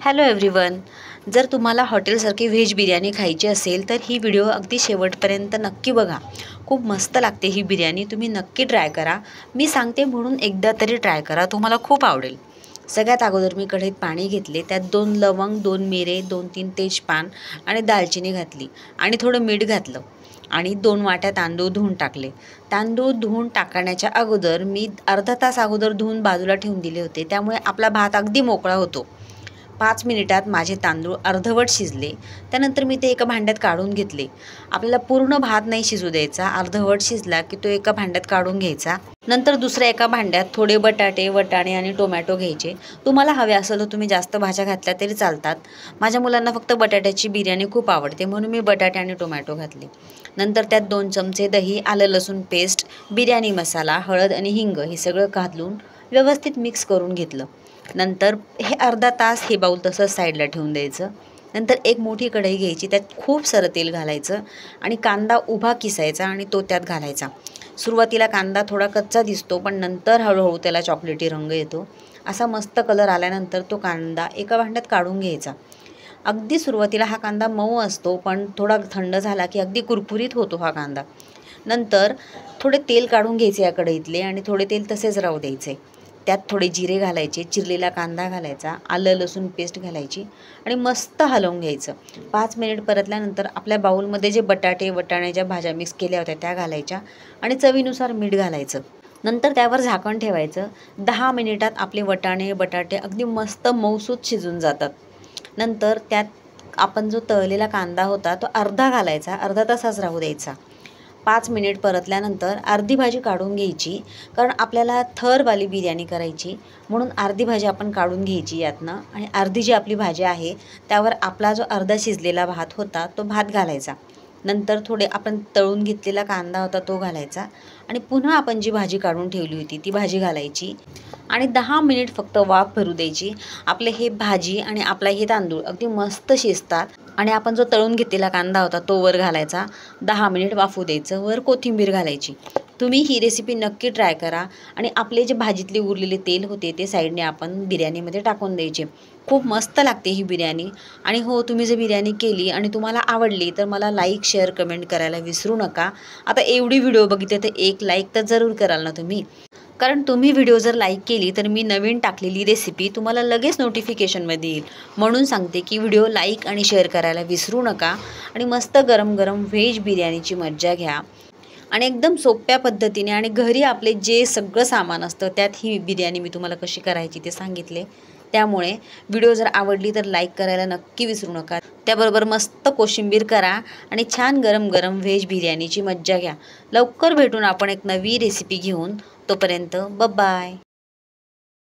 Hello everyone. जर तुम्हाला हॉटेलसारखी veg biryani खायची असेल तर ही व्हिडिओ अगदी शेवटपर्यंत नक्की बघा. खूप मस्त लागते ही बिर्याणी, तुम्ही नक्की ट्राय करा. मी सांगते म्हणून एकदा तरी ट्राय करा, तुम्हाला खूप आवडेल. सगळ्यात अगोदर मी कढईत पाणी घेतले, त्यात 2 लवंग, 2 मिरे, 2-3 तेजपान आणि दालचिनी घातली आणि थोडं मीठ घातलं आणि 2 वाट्या तांदूळ धुवून टाकले. तांदूळ धुवून टाकण्याच्या अगोदर मी अर्धा तास अगोदर धुवून बाजूला ठेवून दिले होते, त्यामुळे आपला भात अगदी मोकळा होतो. 5 मिनिटात माझे तांदूळ अर्धवट शिजले. त्यानंतर मी ते एका भांड्यात काढून घेतले. आपल्याला पूर्ण भात नाही शिजू द्यायचा, अर्धवट शिजला की तो एका भांड्यात काढून घ्यायचा. नंतर दुसऱ्या एका भांड्यात थोडे बटाटे, वाटाणे आणि टोमॅटो घ्यायचे. तुम्हाला हवे असेल तर तुम्ही जास्त भाज्या घातल्या तरी चालतात. माझ्या मुलांना फक्त बटाट्याची बिर्याणी खूप आवडते म्हणून मी बटाटे आणि टोमॅटो घातले. नंतर त्यात 2 चमचे दही, आलं लसूण पेस्ट, बिर्याणी मसाला, हळद आणि हिंग हे सगळं घालून व्यवस्थित मिक्स करून घेतलं. नंतर हे अर्धा तास हे बाऊल तसंच साईडला ठेवून द्यायचं. नंतर एक मोठी कढई घ्यायची, त्यात खूप सारं तेल घालायचं आणि कांदा उभा किसायचा आणि तो त्यात घालायचा. सुरुवातीला कांदा थोडा कच्चा दिसतो, पण नंतर हळूहळू त्याला चॉकलेटी रंग येतो. असा मस्त कलर आल्यानंतर तो कांदा एका भांड्यात काढून घ्यायचा. अगदी सुरुवातीला हा कांदा मऊ असतो, पण थोडा थंड झाला की अगदी कुरकुरीत होतो हा कांदा. नंतर थोडे तेल काढून घ्यायचे या कढईतले आणि थोडे तेल तसेच राहू द्यायचे. त्यात थोडे जिरे घालायचे, चिरलेला कांदा घालायचा, आलं लसूण पेस्ट घालायची आणि मस्त हलवून घ्यायचं. 5 मिनिट परतल्यानंतर आपल्या बाऊलमध्ये जे बटाटे, वाटाण्याच्या भाज्या मिक्स केल्या होत्या त्या घालायच्या आणि चवीनुसार मीठ घालायचं. नंतर त्यावर झाकण ठेवायचं. 10 मिनिटात आपले वाटाणे, बटाटे अगदी मस्त मऊसूत शिजून जातात. नंतर त्यात आपण जो तळलेला कांदा होता तो अर्धा घालायचा, अर्धा तासच राहू द्यायचा. 5 मिनिट परतल्यानंतर अर्धी भाजी काढून घ्यायची, कारण आपल्याला थरवाली बिर्याणी करायची म्हणून अर्धी भाजी आपण काढून घ्यायची यातनं आणि अर्धी जी आपली भाजी आहे त्यावर आपला जो अर्धा शिजलेला भात होता तो भात घालायचा. नंतर थोडे आपण तळून घेतलेला कांदा होता तो घालायचा आणि पुन्हा आपण जी भाजी काढून ठेवली होती ती भाजी घालायची आणि 10 मिनिट फक्त वाफ भरू द्यायची. आपले हे भाजी आणि आपला हे तांदूळ अगदी मस्त शिजतात आणि आपण जो तळून घेतलेला कांदा होता तो वर घालायचा. 10 मिनिट वाफू द्यायचं, वर कोथिंबीर घालायची. तुम्ही ही रेसिपी नक्की ट्राय करा आणि आपले जे भाजीतले उरलेले तेल होते ते साईडने आपण बिर्याणीमध्ये टाकून द्यायचे. खूप मस्त लागते ही बिर्याणी. आणि हो, तुम्ही जर बिर्याणी केली आणि तुम्हाला आवडली तर मला लाईक, शेअर, कमेंट करायला विसरू नका. आता एवढी व्हिडिओ बघितली तर एक लाईक तर जरूर कराल ना तुम्ही, कारण तुम्ही व्हिडिओ जर लाईक केली तर मी नवीन टाकलेली रेसिपी तुम्हाला लगेच नोटिफिकेशनमध्ये येईल. म्हणून सांगते की व्हिडिओ लाईक आणि शेअर करायला विसरू नका आणि मस्त गरम गरम व्हेज बिर्याणीची मज्जा घ्या. आणि एकदम सोप्या पद्धतीने आणि घरी आपले जे सगळं सामान असतं त्यात ही बिर्याणी मी तुम्हाला कशी करायची ते सांगितले. त्यामुळे व्हिडिओ जर आवडली तर लाईक करायला नक्की विसरू नका. त्याबरोबर मस्त कोशिंबीर करा आणि छान गरम गरम व्हेज बिर्याणीची मज्जा घ्या. लवकर भेटून आपण एक नवी रेसिपी घेऊन. तोपर्यंत बाय.